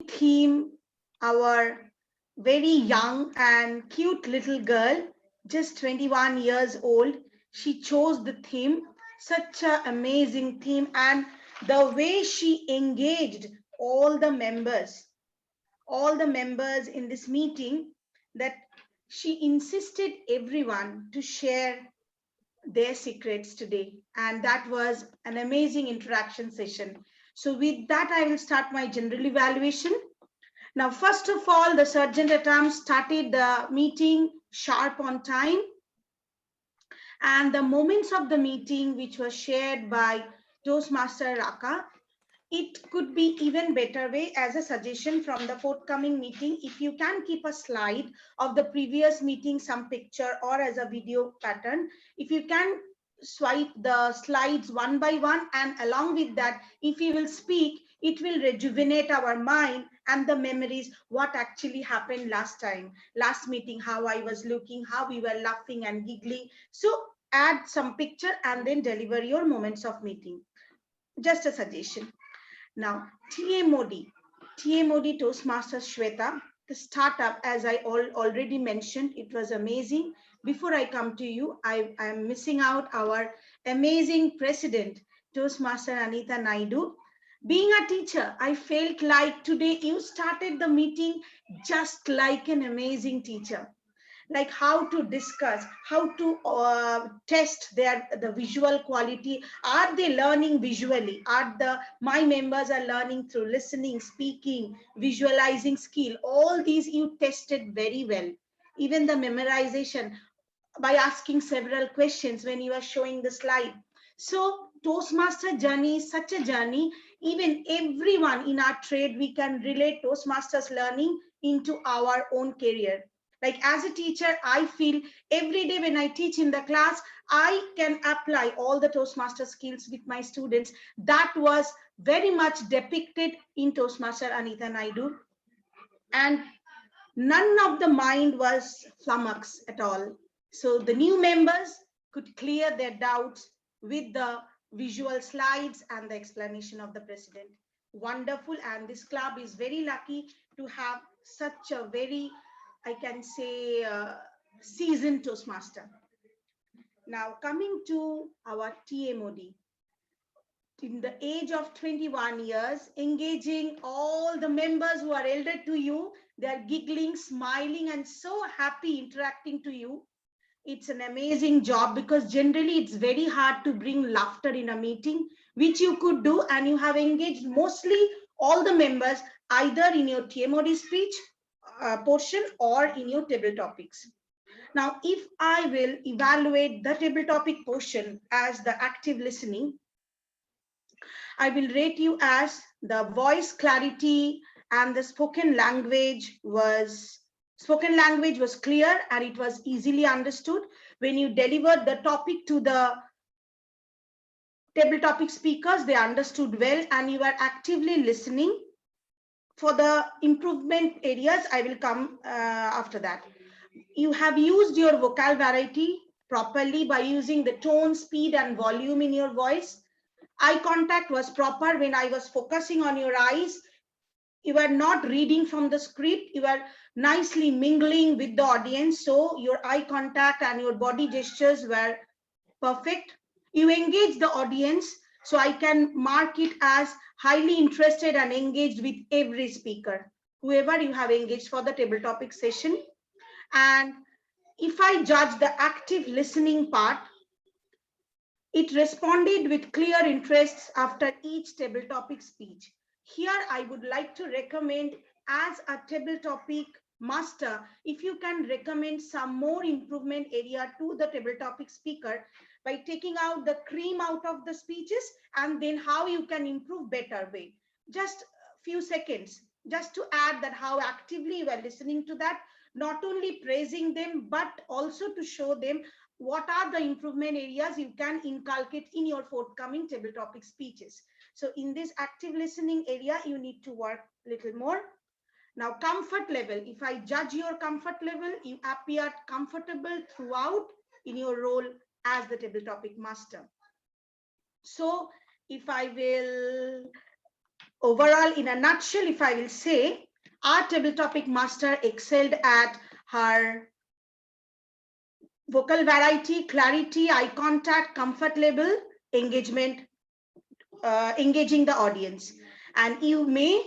theme, our very young and cute little girl, just 21 years old, she chose the theme, such an amazing theme, and the way she engaged all the members, all the members in this meeting, that she insisted everyone to share their secrets today. And that was an amazing interaction session. So with that, I will start my general evaluation. Now, first of all, the Sergeant at Arms started the meeting sharp on time. And the moments of the meeting, which was shared by Toastmaster Raka, it could be even better way as a suggestion from the forthcoming meeting. If you can keep a slide of the previous meeting, some picture or as a video pattern, if you can swipe the slides one by one, and along with that, if you will speak, it will rejuvenate our mind and the memories, what actually happened last meeting, how I was looking, how we were laughing and giggling. So add some picture and then deliver your moments of meeting. Just a suggestion. Now, TA Modi Toastmasters Shweta, the startup, as I already mentioned, it was amazing. Before I come to you, I am missing out our amazing president, Toastmaster Anita Naidu. Being a teacher, I felt like today you started the meeting just like an amazing teacher, like how to discuss, how to test the visual quality. Are they learning visually? Are the my members are learning through listening, speaking, visualizing skill? All these you tested very well. Even the memorization by asking several questions when you are showing the slide. So Toastmaster journey is such a journey. Even everyone in our trade, we can relate Toastmasters learning into our own career. Like as a teacher, I feel every day when I teach in the class, I can apply all the Toastmaster skills with my students. That was very much depicted in Toastmaster Anita Naidu. And none of the mind was flummox at all. So the new members could clear their doubts with the visual slides and the explanation of the president. Wonderful. And this club is very lucky to have such a very, I can say, seasoned Toastmaster. Now coming to our TA Modi, in the age of 21 years, engaging all the members who are elder to you. They are giggling, smiling, and so happy interacting to you. It's an amazing job because generally it's very hard to bring laughter in a meeting, which you could do, and you have engaged mostly all the members either in your TMOD speech portion or in your table topics. Now, if I will evaluate the table topic portion as the active listening, I will rate you as the voice clarity and the spoken language was clear and it was easily understood. When you delivered the topic to the table topic speakers, they understood well and you were actively listening. For the improvement areas, I will come after that. You have used your vocal variety properly by using the tone, speed, and volume in your voice. Eye contact was proper when I was focusing on your eyes. You were not reading from the script. You were nicely mingling with the audience. So your eye contact and your body gestures were perfect. You engage the audience. So I can mark it as highly interested and engaged with every speaker, whoever you have engaged for the table topic session. And if I judge the active listening part, it responded with clear interests after each table topic speech. Here, I would like to recommend as a table topic master, if you can recommend some more improvement area to the table topic speaker by taking out the cream out of the speeches and then how you can improve better way. Just a few seconds, just to add that how actively you are listening to that, not only praising them, but also to show them what are the improvement areas you can inculcate in your forthcoming table topic speeches. So in this active listening area, you need to work a little more. Now, comfort level. If I judge your comfort level, you appeared comfortable throughout in your role as the table topic master. So if I will overall, in a nutshell, if I will say, our table topic master excelled at her vocal variety, clarity, eye contact, comfort level, engagement, engaging the audience. And you may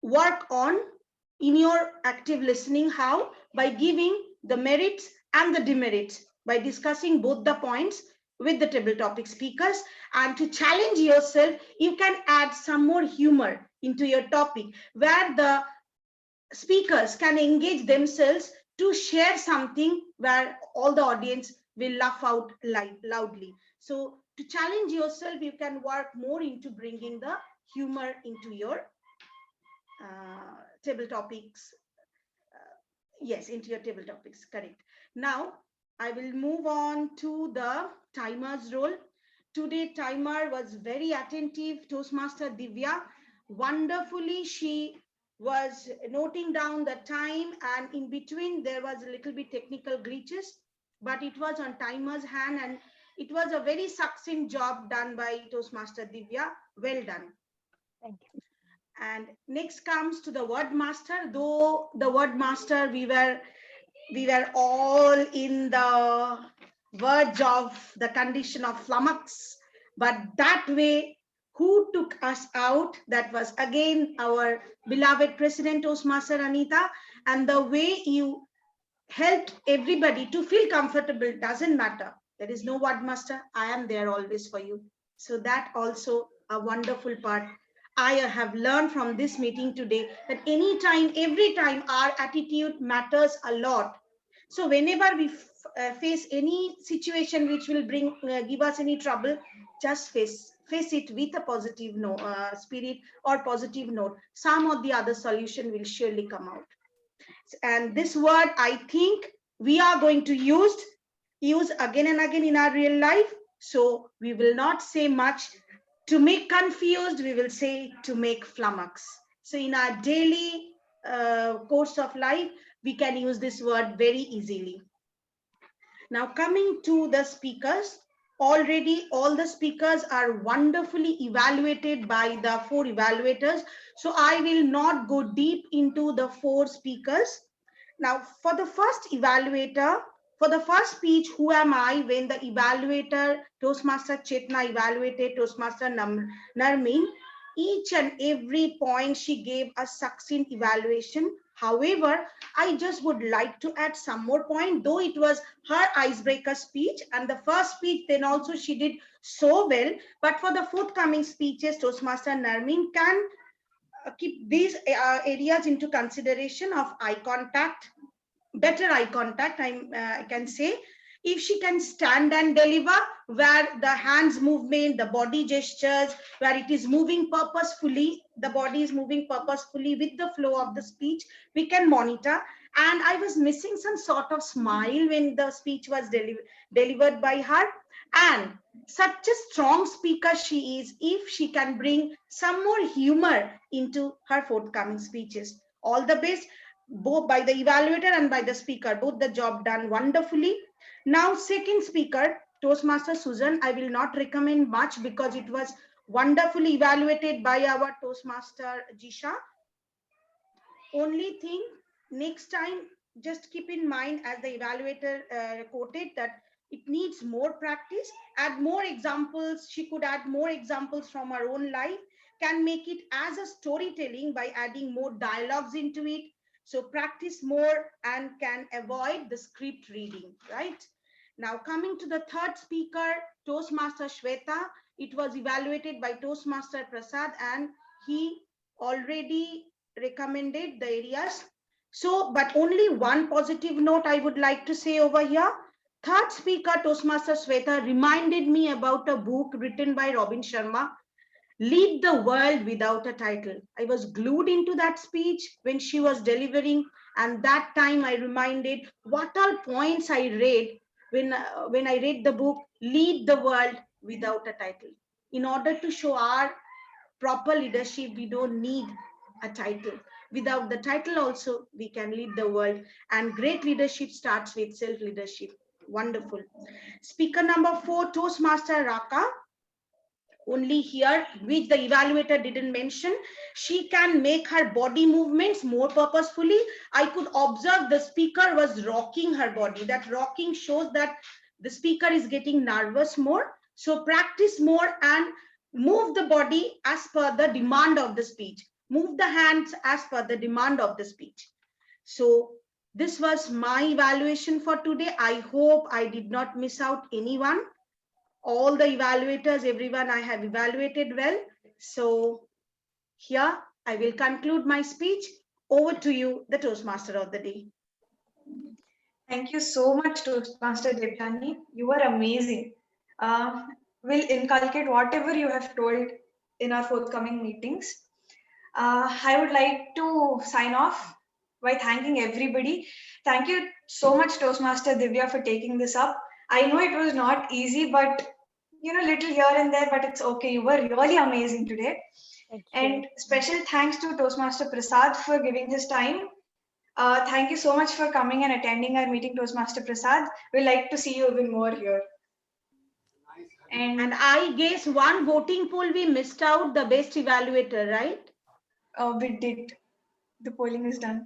work on in your active listening. How? By giving the merits and the demerits, by discussing both the points with the table topic speakers. And to challenge yourself, you can add some more humor into your topic, where the speakers can engage themselves to share something where all the audience will laugh out loudly. So to challenge yourself, you can work more into bringing the humor into your table topics. Yes, into your table topics, correct. Now, I will move on to the timer's role. Today, timer was very attentive. Toastmaster Divya, wonderfully, she was noting down the time, and in between there was a little bit technical glitches, but it was on timer's hand, and it was a very succinct job done by Toastmaster Divya. Well done. Thank you. And next comes to the word master. Though the word master, we were all in the verge of the condition of flummox, but that way, who took us out? That was again our beloved President Toastmaster Anita. And the way you helped everybody to feel comfortable, doesn't matter. There is no word master. I am there always for you. So that also a wonderful part I have learned from this meeting today, that anytime, every time, our attitude matters a lot. So whenever we face any situation which will bring give us any trouble, just face it with a positive spirit or positive note. Some of the other solution will surely come out. And this word, I think we are going to use again and again in our real life. So we will not say much to make confused, we will say to make flummox. So in our daily course of life, we can use this word very easily. Now coming to the speakers, already all the speakers are wonderfully evaluated by the 4 evaluators. So I will not go deep into the 4 speakers. Now for the first evaluator, for the first speech, who am I, when the evaluator, Toastmaster Chetna, evaluated Toastmaster Narmeen, each and every point she gave a succinct evaluation. However, I just would like to add some more point, though it was her icebreaker speech and the first speech, then also she did so well. But for the forthcoming speeches, Toastmaster Narmeen can keep these areas into consideration of eye contact, better eye contact, I can say. If she can stand and deliver, where the hands movement, the body gestures, where it is moving purposefully, the body is moving purposefully with the flow of the speech, we can monitor. And I was missing some sort of smile when the speech was delivered by her. And such a strong speaker she is, if she can bring some more humor into her forthcoming speeches. All the best, both by the evaluator and by the speaker, both the job done wonderfully. Now second speaker, Toastmaster Susan, I will not recommend much because it was wonderfully evaluated by our Toastmaster Jisha. Only thing, next time, just keep in mind, as the evaluator quoted, that it needs more practice, add more examples. She could add more examples from her own life, can make it as a storytelling by adding more dialogues into it. So practice more and can avoid the script reading, right? Now coming to the third speaker, Toastmaster Shweta, it was evaluated by Toastmaster Prasad and he already recommended the areas. So, but only one positive note I would like to say over here. Third speaker, Toastmaster Shweta, reminded me about a book written by Robin Sharma, Lead the World Without a Title. I was glued into that speech when she was delivering, and that time I reminded what all points I read when I read the book Lead the World Without a Title. In order to show our proper leadership, we don't need a title. Without the title also, we can lead the world. And great leadership starts with self-leadership. Wonderful. Speaker number 4, Toastmaster Raka. only here, which the evaluator didn't mention. She can make her body movements more purposefully. I could observe the speaker was rocking her body. That rocking shows that the speaker is getting nervous more. So practice more and move the body as per the demand of the speech. Move the hands as per the demand of the speech. So this was my evaluation for today. I hope I did not miss out anyone. All the evaluators, everyone I have evaluated well. So here I will conclude my speech. Over to you, the Toastmaster of the day. Thank you so much, Toastmaster Debjani. You were amazing. We'll inculcate whatever you have told in our forthcoming meetings. I would like to sign off by thanking everybody. Thank you so much, Toastmaster Divya, for taking this up. I know it was not easy, but little here and there, but it's okay. You were really amazing today. And special thanks to Toastmaster Prasad for giving his time. Thank you so much for coming and attending our meeting, Toastmaster Prasad. We'd like to see you even more here. And I guess one voting poll we missed out, the best evaluator, right? We did. The polling is done.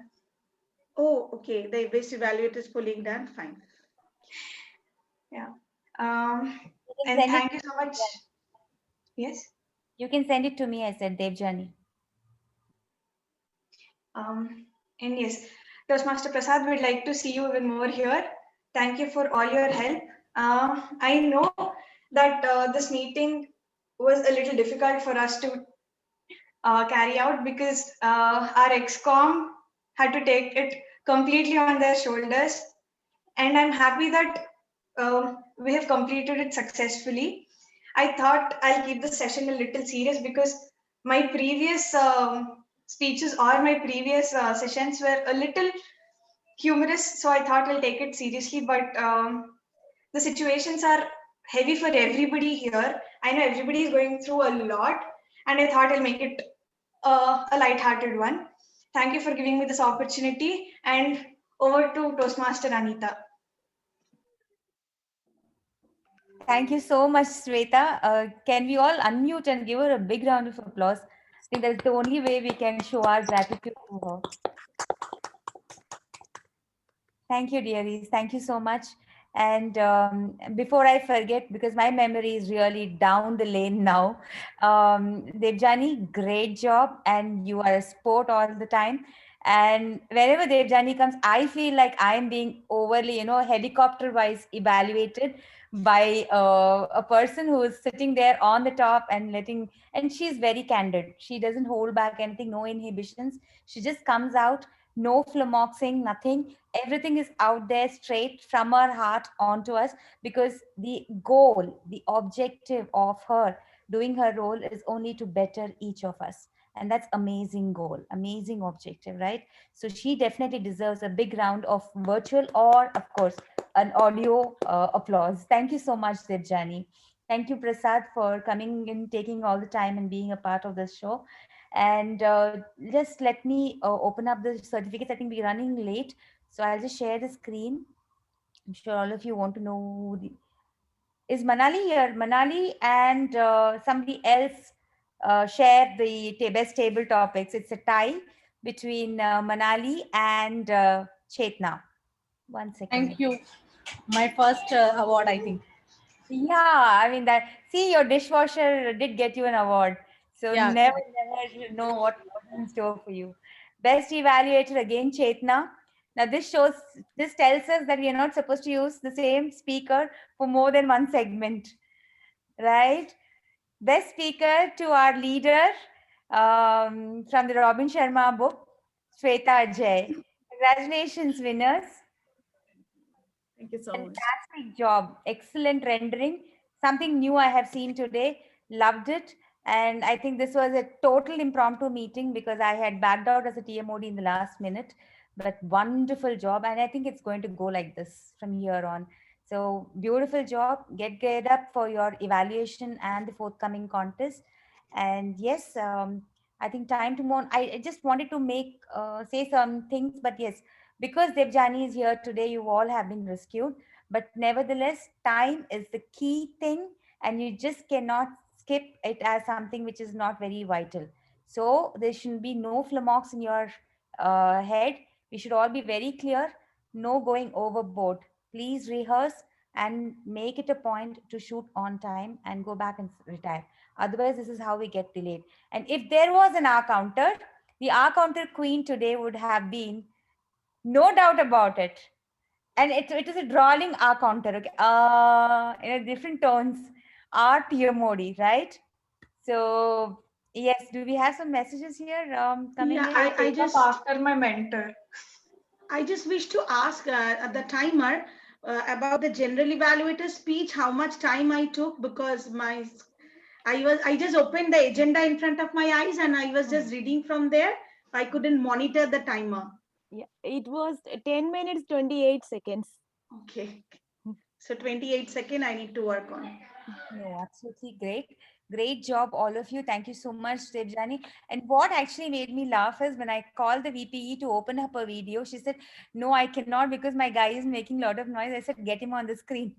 Oh, okay. The best evaluator is polling done. Fine. Yeah. And thank you so much. Yes? You can send it to me, I said, Devjani. And yes, Toastmaster Prasad, we'd like to see you even more here. Thank you for all your help. I know that this meeting was a little difficult for us to carry out because our ExCom had to take it completely on their shoulders. And I'm happy that we have completed it successfully. I thought I'll keep the session a little serious because my previous speeches or my previous sessions were a little humorous, so I thought I'll take it seriously, but the situations are heavy for everybody here. I know everybody is going through a lot, and I thought I'll make it a light-hearted one. Thank you for giving me this opportunity, and over to Toastmaster Anita. Thank you so much, Sweta. Can we all unmute and give her a big round of applause? I think that's the only way we can show our gratitude to her. Thank you, dearies. Thank you so much. And before I forget, because my memory is really down the lane now, Devjani, great job. And you are a sport all the time. And wherever Devjani comes, I feel like I'm being overly, helicopter-wise evaluated by a person who is sitting there on the top and she's very candid. She doesn't hold back anything, no inhibitions. She just comes out, no flummoxing, nothing. Everything is out there straight from her heart onto us, because the goal, the objective of her doing her role is only to better each of us. And that's amazing goal, amazing objective, right? So she definitely deserves a big round of virtual or, of course, an audio applause. Thank you so much, Devjani. Thank you, Prasad, for coming in, taking all the time and being a part of this show. And just let me open up the certificates. I think we're running late, so I'll just share the screen. I'm sure all of you want to know is Manali here? Manali and somebody else share the best table topics. It's a tie between Manali and Chetna. 1 second. Thank you. My first award, I think. Yeah, I mean that. See, your dishwasher did get you an award. So Yeah, never know what's in store for you. Best evaluator again, Chetna. Now this tells us that we are not supposed to use the same speaker for more than one segment, right? Best speaker to our leader from the Robin Sharma book, Shweta Ajay. Congratulations, winners. thank you so much. Fantastic job. Excellent rendering. Something new I have seen today. Loved it. And I think this was a total impromptu meeting because I had backed out as a TMOD in the last minute. But wonderful job. And I think it's going to go like this from here on. So beautiful job. Get up for your evaluation and the forthcoming contest. And yes, I think time to move on. I just wanted to say some things, but yes, because Devjani is here today, you all have been rescued. But nevertheless, time is the key thing, and you just cannot skip it as something which is not very vital. So there should be no flummox in your head. We should all be very clear. No going overboard. Please rehearse and make it a point to shoot on time and go back and retire. Otherwise, this is how we get delayed. And if there was an R counter, the R counter queen today would have been, no doubt about it. And it is a drawing R counter, okay? In a different tones, R Modi, right? So yes, do we have some messages here coming Yeah, in? I I take up just after my mentor. I just wish to ask the timer about the general evaluator speech, how much time I took, because I just opened the agenda in front of my eyes and I was just reading from there. I couldn't monitor the timer. Yeah, it was 10 minutes, 28 seconds. Okay. So 28 second I need to work on. No, absolutely great. Great job, all of you. Thank you so much, Devjani. And what actually made me laugh is when I called the VPE to open up a video, she said, no, I cannot because my guy is making a lot of noise. I said, get him on the screen.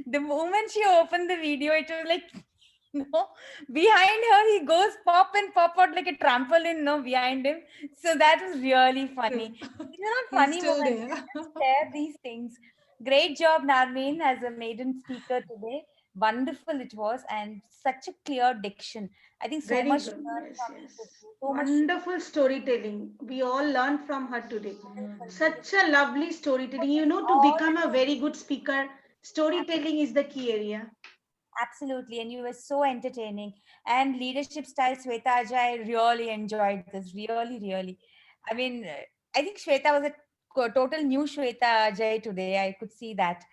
The moment she opened the video, it was like, no, behind her, he goes pop and pop out like a trampoline, no, behind him. So that was really funny. These are not funny Still moments. there. Just share these things. Great job, Narmeen, as a maiden speaker today. Wonderful it was, and such a clear diction. I think so Very much to good. learn Yes, from yes. you. So much. Wonderful storytelling. We all learned from her today. Such a lovely storytelling. You know, to All become a very good speaker, storytelling is the key area. absolutely, and you were so entertaining. And leadership style, Shweta Ajay, I really enjoyed this. Really, really. I mean, I think Shweta was a total new Shweta Ajay today. I could see that.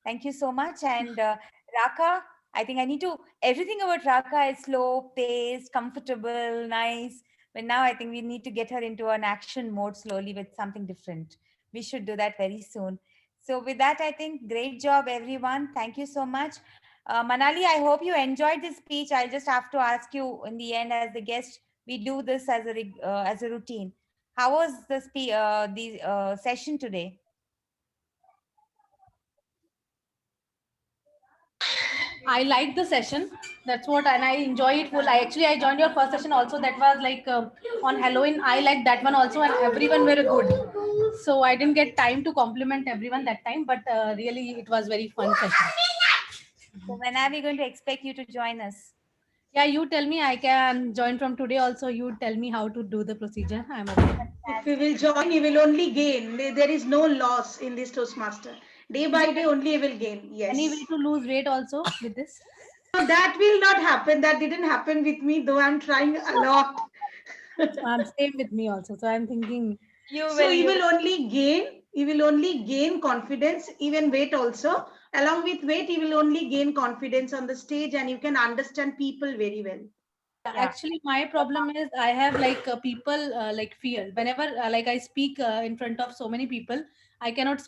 Thank you so much. And Raka, I think I need to, everything about Raka is slow, paced, comfortable, nice. But now I think we need to get her into an action mode slowly with something different. We should do that very soon. So, with that, I think great job, everyone. Thank you so much. Manali, I hope you enjoyed this speech. I'll just have to ask you in the end, as the guest, we do this as a routine. How was the session today? I liked the session. That's what, and I enjoy it full. I joined your first session also. That was like on Halloween. I liked that one also, and everyone were good. So I didn't get time to compliment everyone that time, but really it was very fun session. So when are we going to expect you to join us? Yeah, you tell me. I can join from today also. You tell me how to do the procedure. I'm okay. If we will join, you will only gain. There is no loss in this Toastmaster. Day by day, only you will gain. Yes. Any way to lose weight also with this? No, that will not happen. That didn't happen with me, though I'm trying a lot. Same with me also. So I'm thinking. So you will only gain. You will only gain confidence, even weight also. Along with weight, you will only gain confidence on the stage, and you can understand people very well. Yeah. Actually, my problem is I have like people like fear. Whenever like I speak in front of so many people, I cannot speak.